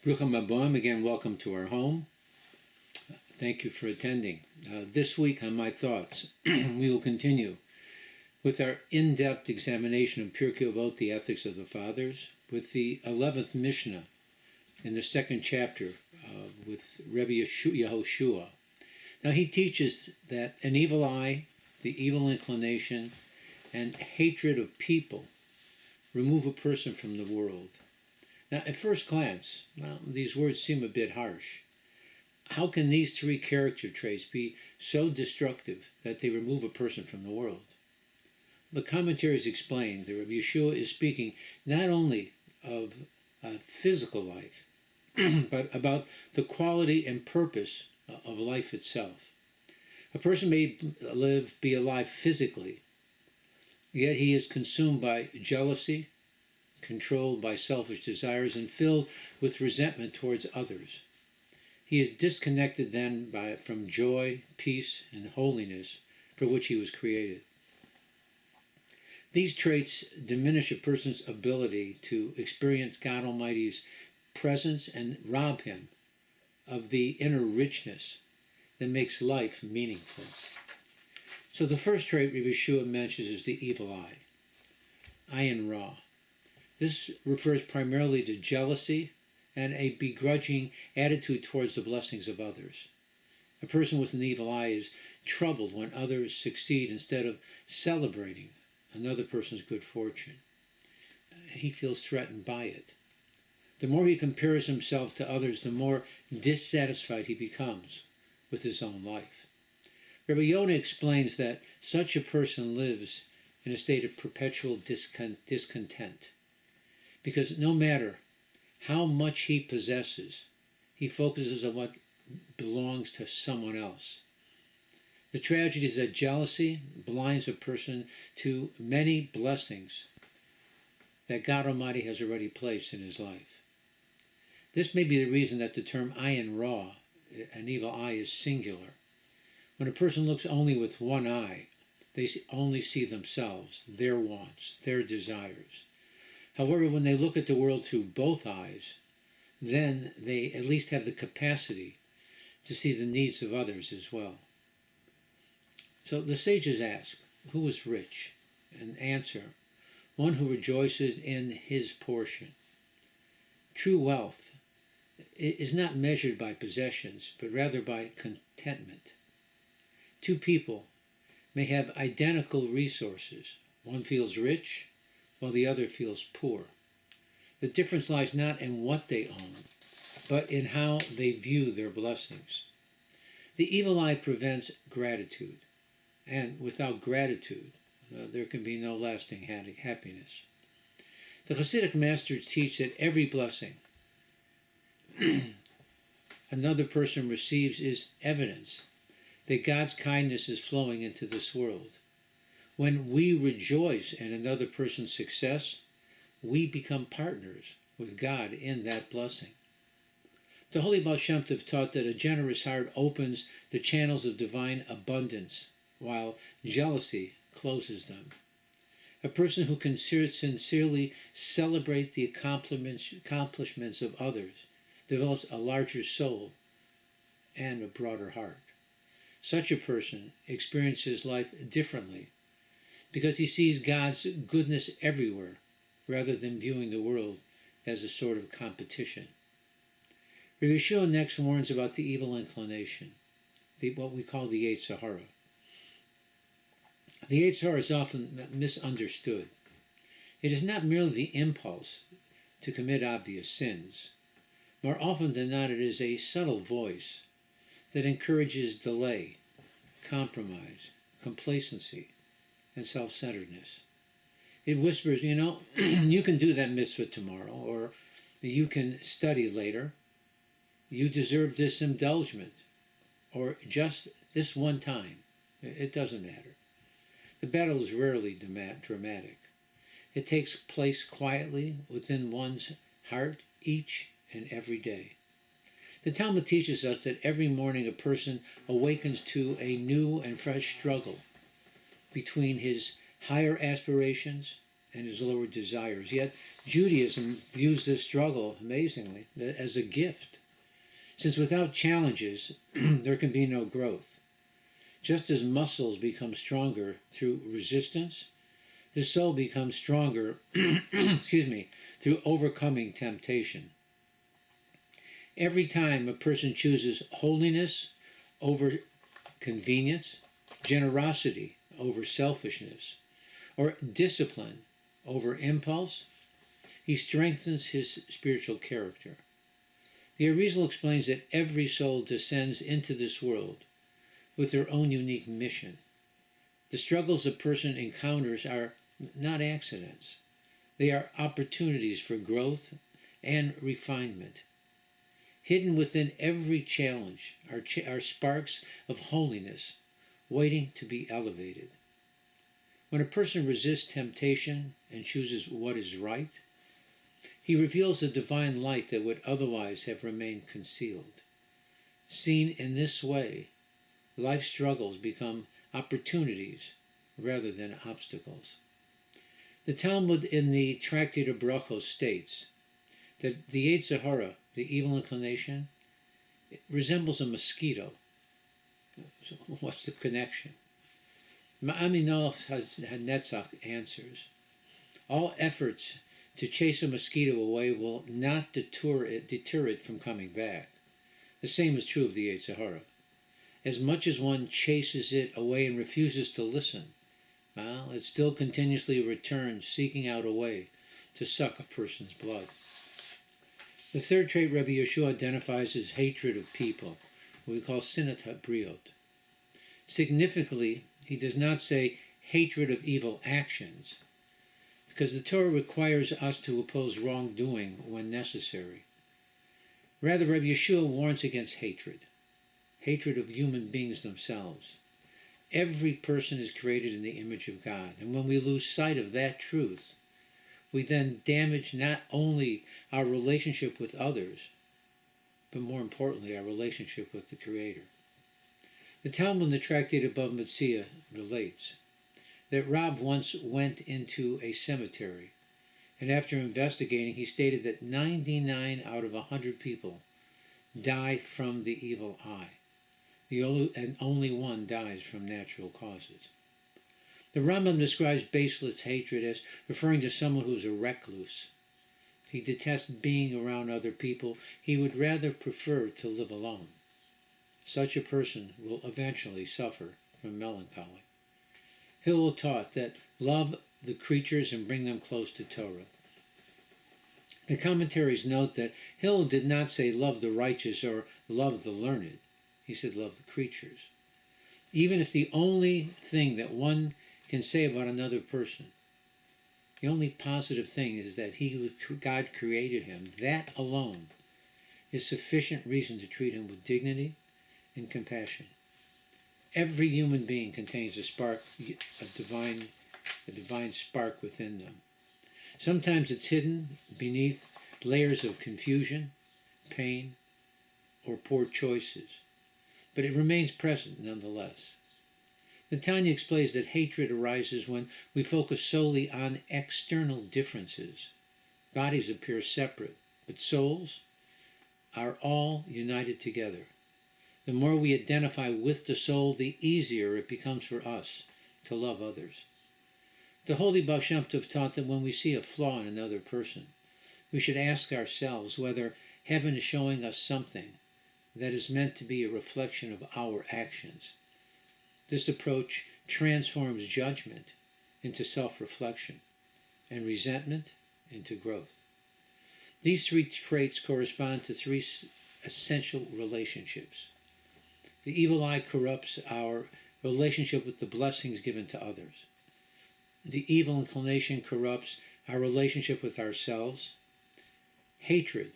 Rucham Aboim, again, welcome to our home. Thank you for attending. This week on My Thoughts, we will continue with our in-depth examination of Pirkei Avot, the Ethics of the Fathers, with the 11th Mishnah in the second chapter with Rebbe Yehoshua. Now he teaches that an evil eye, the evil inclination, and hatred of people remove a person from the world. Now, at first glance, these words seem a bit harsh. How can these three character traits be so destructive that they remove a person from the world? The commentaries explain that Rabbi Yeshua is speaking not only of physical life, but about the quality and purpose of life itself. A person may be alive physically, yet he is consumed by jealousy, controlled by selfish desires, and filled with resentment towards others. He is disconnected then from joy, peace, and holiness for which he was created. These traits diminish a person's ability to experience God Almighty's presence and rob him of the inner richness that makes life meaningful. So the first trait Rabbi Yeshua mentions is the evil eye, ayin ra. This refers primarily to jealousy and a begrudging attitude towards the blessings of others. A person with an evil eye is troubled when others succeed instead of celebrating another person's good fortune. He feels threatened by it. The more he compares himself to others, the more dissatisfied he becomes with his own life. Rabbi Yonah explains that such a person lives in a state of perpetual discontent, because no matter how much he possesses, he focuses on what belongs to someone else. The tragedy is that jealousy blinds a person to many blessings that God Almighty has already placed in his life. This may be the reason that the term ayin ra, an evil eye, is singular. When a person looks only with one eye, they only see themselves, their wants, their desires. However, when they look at the world through both eyes, then they at least have the capacity to see the needs of others as well. So the sages ask, who is rich? And answer, one who rejoices in his portion. True wealth is not measured by possessions, but rather by contentment. Two people may have identical resources. One feels rich, while the other feels poor. The difference lies not in what they own, but in how they view their blessings. The evil eye prevents gratitude, and without gratitude, there can be no lasting happiness. The Hasidic masters teach that every blessing another person receives is evidence that God's kindness is flowing into this world. When we rejoice in another person's success, we become partners with God in that blessing. The Holy Baal Shem Tov taught that a generous heart opens the channels of divine abundance, while jealousy closes them. A person who can sincerely celebrate the accomplishments of others develops a larger soul and a broader heart. Such a person experiences life differently because he sees God's goodness everywhere rather than viewing the world as a sort of competition. Rabbi Yeshua next warns about the evil inclination, what we call the Yetzer Hara. The Yetzer Hara is often misunderstood. It is not merely the impulse to commit obvious sins. More often than not, it is a subtle voice that encourages delay, compromise, complacency, and self-centeredness. It whispers, you can do that mitzvah tomorrow, or you can study later. You deserve this indulgence, or just this one time. It doesn't matter. The battle is rarely dramatic. It takes place quietly within one's heart each and every day. The Talmud teaches us that every morning a person awakens to a new and fresh struggle between his higher aspirations and his lower desires. Yet Judaism views this struggle, amazingly, as a gift, since without challenges, there can be no growth. Just as muscles become stronger through resistance, the soul becomes stronger through overcoming temptation. Every time a person chooses holiness over convenience, generosity over selfishness, or discipline over impulse, he strengthens his spiritual character. The Arizal explains that every soul descends into this world with their own unique mission. The struggles a person encounters are not accidents. They are opportunities for growth and refinement. Hidden within every challenge are sparks of holiness waiting to be elevated. When a person resists temptation and chooses what is right, he reveals a divine light that would otherwise have remained concealed. Seen in this way, life struggles become opportunities rather than obstacles. The Talmud in the Tractate of Brachos states that the Yetzer Hara, the evil inclination, resembles a mosquito. So what's the connection? Ma'aminov Hanetzach answers, all efforts to chase a mosquito away will not deter it from coming back. The same is true of the Yetzer Hara. As much as one chases it away and refuses to listen, well, it still continuously returns, seeking out a way to suck a person's blood. The third trait Rabbi Yeshua identifies as hatred of people, what we call sinat habriot. Significantly, he does not say hatred of evil actions, because the Torah requires us to oppose wrongdoing when necessary. Rather, Rabbi Yeshua warns against hatred of human beings themselves. Every person is created in the image of God, and when we lose sight of that truth, we then damage not only our relationship with others, but more importantly, our relationship with the Creator. The Talmud in the Tractate above Metzia relates that Rab once went into a cemetery, and after investigating, he stated that 99 out of 100 people die from the evil eye. And only one dies from natural causes. The Rambam describes baseless hatred as referring to someone who's a recluse. He detests being around other people. He would rather prefer to live alone. Such a person will eventually suffer from melancholy. Hillel taught that love the creatures and bring them close to Torah. The commentaries note that Hillel did not say love the righteous or love the learned. He said love the creatures. Even if the only thing that one can say about another person, the only positive thing is that God created him, that alone is sufficient reason to treat him with dignity and compassion. Every human being contains a divine spark within them. Sometimes it's hidden beneath layers of confusion, pain, or poor choices, but it remains present nonetheless. The Tanya explains that hatred arises when we focus solely on external differences. Bodies appear separate, but souls are all united together. The more we identify with the soul, the easier it becomes for us to love others. The Holy Baal Shem Tov taught that when we see a flaw in another person, we should ask ourselves whether heaven is showing us something that is meant to be a reflection of our actions. This approach transforms judgment into self-reflection and resentment into growth. These three traits correspond to three essential relationships. The evil eye corrupts our relationship with the blessings given to others. The evil inclination corrupts our relationship with ourselves. Hatred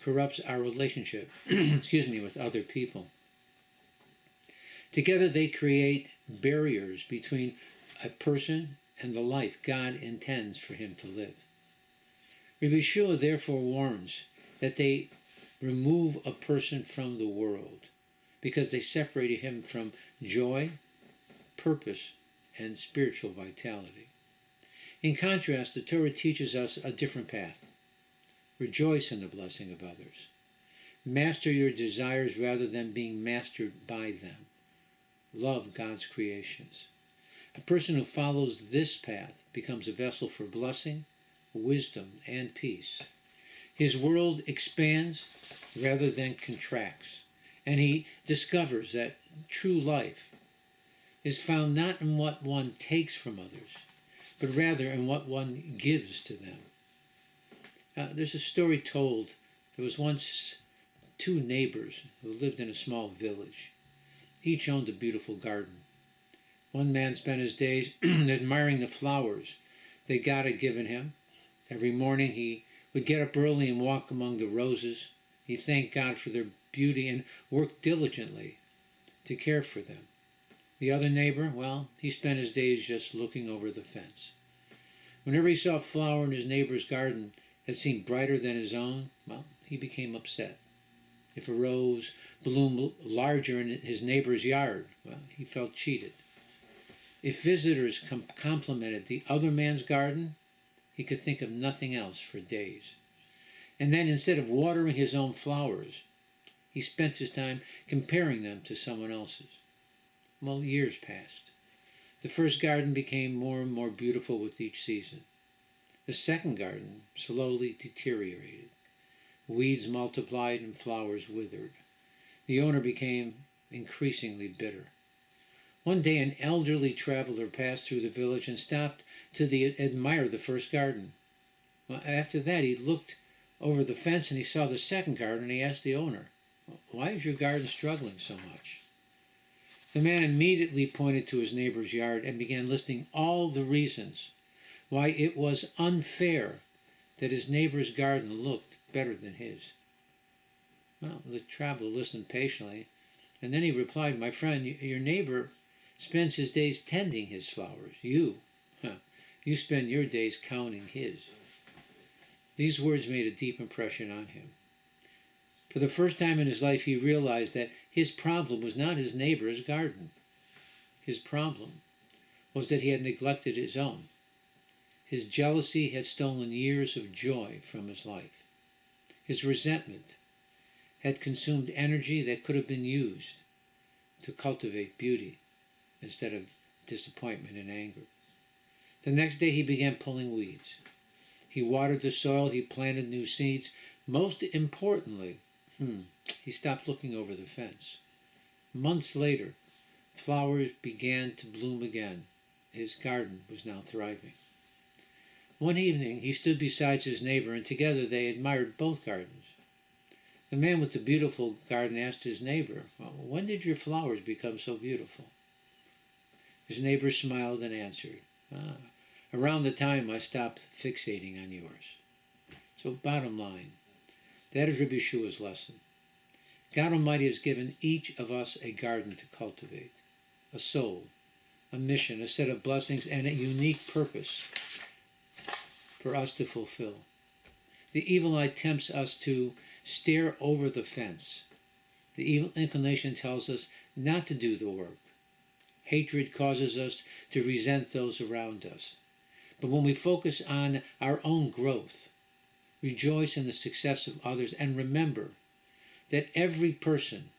corrupts our relationship with other people. Together they create barriers between a person and the life God intends for him to live. Rabbi Yeshua therefore warns that they remove a person from the world because they separated him from joy, purpose, and spiritual vitality. In contrast, the Torah teaches us a different path. Rejoice in the blessing of others. Master your desires rather than being mastered by them. Love God's creations. A person who follows this path becomes a vessel for blessing, wisdom, and peace. His world expands rather than contracts, and he discovers that true life is found not in what one takes from others, but rather in what one gives to them. There's a story told. There was once two neighbors who lived in a small village. Each owned a beautiful garden. One man spent his days admiring the flowers that God had given him. Every morning he would get up early and walk among the roses. He thanked God for their beauty and worked diligently to care for them. The other neighbor, well, he spent his days just looking over the fence. Whenever he saw a flower in his neighbor's garden that seemed brighter than his own, well, he became upset. If a rose bloomed larger in his neighbor's yard, well, he felt cheated. If visitors complimented the other man's garden, he could think of nothing else for days. And then instead of watering his own flowers, he spent his time comparing them to someone else's. Well, years passed. The first garden became more and more beautiful with each season. The second garden slowly deteriorated. Weeds multiplied and flowers withered. The owner became increasingly bitter. One day an elderly traveler passed through the village and stopped to admire the first garden. Well, after that he looked over the fence and he saw the second garden and he asked the owner, "Why is your garden struggling so much?" The man immediately pointed to his neighbor's yard and began listing all the reasons why it was unfair that his neighbor's garden looked better than his. Well, the traveler listened patiently, and then he replied, "My friend, your neighbor spends his days tending his flowers. You spend your days counting his." These words made a deep impression on him. For the first time in his life, he realized that his problem was not his neighbor's garden. His problem was that he had neglected his own. His jealousy had stolen years of joy from his life. His resentment had consumed energy that could have been used to cultivate beauty instead of disappointment and anger. The next day he began pulling weeds. He watered the soil, he planted new seeds. Most importantly, he stopped looking over the fence. Months later, flowers began to bloom again. His garden was now thriving. One evening, he stood beside his neighbor, and together they admired both gardens. The man with the beautiful garden asked his neighbor, "When did your flowers become so beautiful?" His neighbor smiled and answered, "Around the time I stopped fixating on yours." So bottom line, that is Rabbi Yeshua's lesson. God Almighty has given each of us a garden to cultivate, a soul, a mission, a set of blessings, and a unique purpose for us to fulfill. The evil eye tempts us to stare over the fence. The evil inclination tells us not to do the work. Hatred causes us to resent those around us. But when we focus on our own growth, rejoice in the success of others, and remember that every person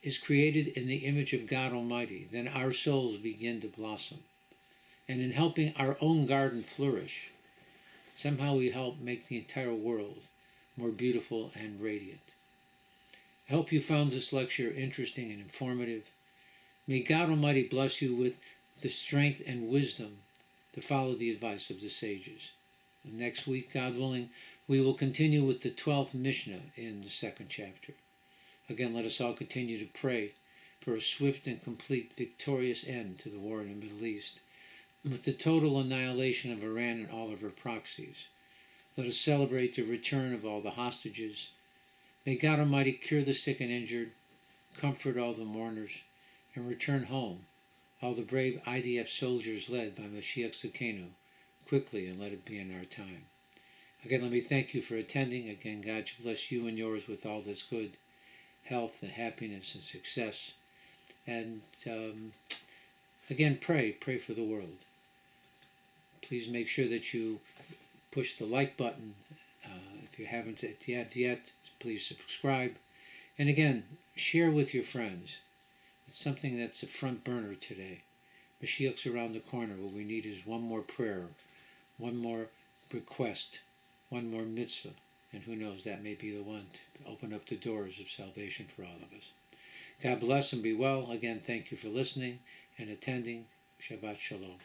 is created in the image of God Almighty, then our souls begin to blossom. And in helping our own garden flourish, somehow we help make the entire world more beautiful and radiant. I hope you found this lecture interesting and informative. May God Almighty bless you with the strength and wisdom to follow the advice of the sages. And next week, God willing, we will continue with the 12th Mishnah in the 2nd chapter. Again, let us all continue to pray for a swift and complete victorious end to the war in the Middle East, with the total annihilation of Iran and all of her proxies. Let us celebrate the return of all the hostages. May God Almighty cure the sick and injured, comfort all the mourners, and return home all the brave IDF soldiers led by Mashiach Tzidkenu quickly, and let it be in our time. Again, let me thank you for attending. Again, God should bless you and yours with all that's good, health and happiness and success. And again, pray for the world. Please make sure that you push the like button. If you haven't yet, please subscribe. And again, share with your friends. It's something that's a front burner today. Mashiach's around the corner. What we need is one more prayer, one more request, one more mitzvah. And who knows, that may be the one to open up the doors of salvation for all of us. God bless and be well. Again, thank you for listening and attending. Shabbat Shalom.